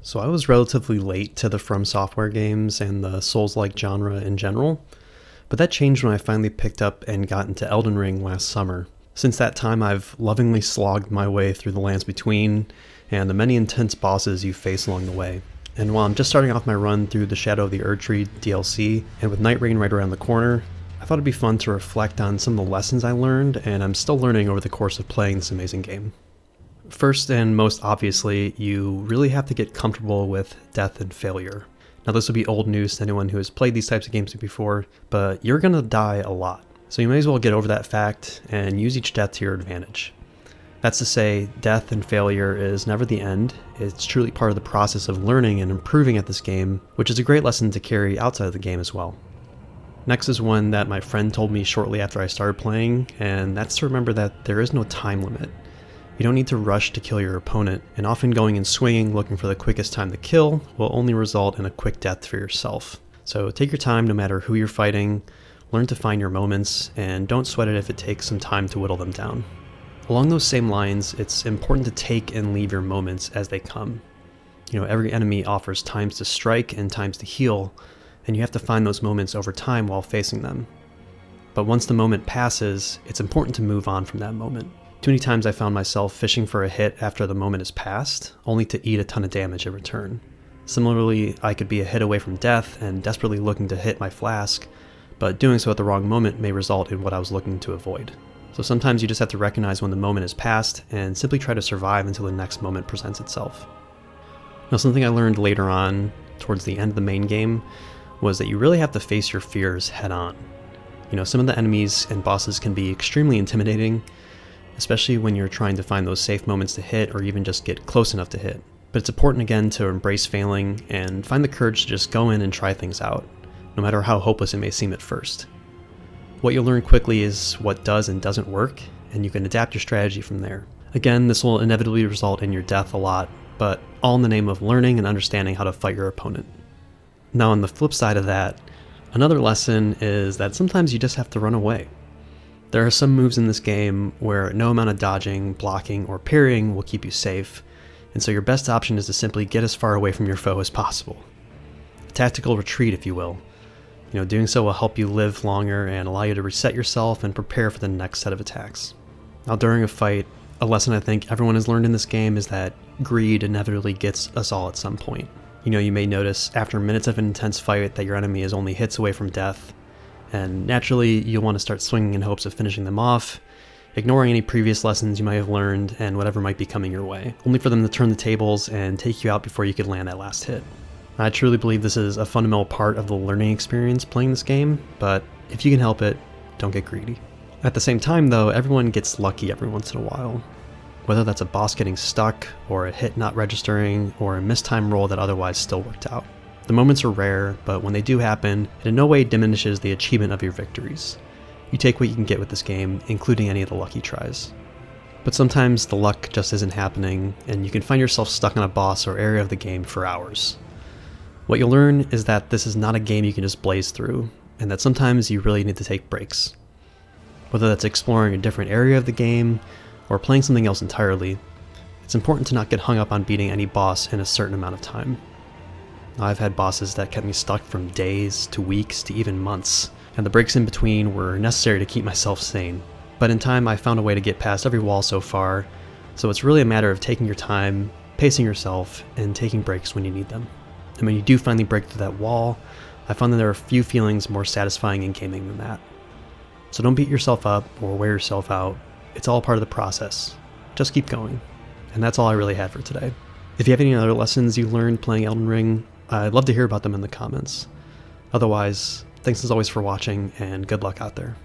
So I was relatively late to the From Software games and the Souls-like genre in general, but that changed when I finally picked up and got into Elden Ring last summer. Since that time, I've lovingly slogged my way through the lands between and the many intense bosses you face along the way. And while I'm just starting off my run through the Shadow of the Erdtree DLC, and with Night Rain right around the corner, I thought it'd be fun to reflect on some of the lessons I learned, and I'm still learning over the course of playing this amazing game. First and most obviously, you really have to get comfortable with death and failure. Now this will be old news to anyone who has played these types of games before, but you're gonna die a lot. So you may as well get over that fact and use each death to your advantage. That's to say, death and failure is never the end. It's truly part of the process of learning and improving at this game, which is a great lesson to carry outside of the game as well. Next is one that my friend told me shortly after I started playing, and that's to remember that there is no time limit. You don't need to rush to kill your opponent, and often going and swinging looking for the quickest time to kill will only result in a quick death for yourself. So take your time no matter who you're fighting, learn to find your moments, and don't sweat it if it takes some time to whittle them down. Along those same lines, it's important to take and leave your moments as they come. Every enemy offers times to strike and times to heal, and you have to find those moments over time while facing them. But once the moment passes, it's important to move on from that moment. Too many times I found myself fishing for a hit after the moment has passed, only to eat a ton of damage in return. Similarly, I could be a hit away from death and desperately looking to hit my flask, but doing so at the wrong moment may result in what I was looking to avoid. So sometimes you just have to recognize when the moment has passed and simply try to survive until the next moment presents itself. Now, something I learned later on, towards the end of the main game, was that you really have to face your fears head on. Some of the enemies and bosses can be extremely intimidating, especially when you're trying to find those safe moments to hit or even just get close enough to hit. But it's important again to embrace failing and find the courage to just go in and try things out, no matter how hopeless it may seem at first. What you'll learn quickly is what does and doesn't work, and you can adapt your strategy from there. Again, this will inevitably result in your death a lot, but all in the name of learning and understanding how to fight your opponent. Now on the flip side of that, another lesson is that sometimes you just have to run away. There are some moves in this game where no amount of dodging, blocking, or parrying will keep you safe, and so your best option is to simply get as far away from your foe as possible. A tactical retreat, if you will. Doing so will help you live longer and allow you to reset yourself and prepare for the next set of attacks. Now during a fight, a lesson I think everyone has learned in this game is that greed inevitably gets us all at some point. You may notice after minutes of an intense fight that your enemy is only hits away from death, and naturally you'll want to start swinging in hopes of finishing them off, ignoring any previous lessons you might have learned and whatever might be coming your way, only for them to turn the tables and take you out before you could land that last hit. I truly believe this is a fundamental part of the learning experience playing this game, but if you can help it, don't get greedy. At the same time though, everyone gets lucky every once in a while. Whether that's a boss getting stuck, or a hit not registering, or a mistimed roll that otherwise still worked out. The moments are rare, but when they do happen, it in no way diminishes the achievement of your victories. You take what you can get with this game, including any of the lucky tries. But sometimes the luck just isn't happening, and you can find yourself stuck on a boss or area of the game for hours. What you'll learn is that this is not a game you can just blaze through, and that sometimes you really need to take breaks. Whether that's exploring a different area of the game, or playing something else entirely, it's important to not get hung up on beating any boss in a certain amount of time. I've had bosses that kept me stuck from days to weeks to even months, and the breaks in between were necessary to keep myself sane. But in time, I found a way to get past every wall so far, so it's really a matter of taking your time, pacing yourself, and taking breaks when you need them. And when you do finally break through that wall, I found that there are few feelings more satisfying in gaming than that. So don't beat yourself up or wear yourself out. It's all part of the process. Just keep going. And that's all I really had for today. If you have any other lessons you learned playing Elden Ring, I'd love to hear about them in the comments. Otherwise, thanks as always for watching, and good luck out there.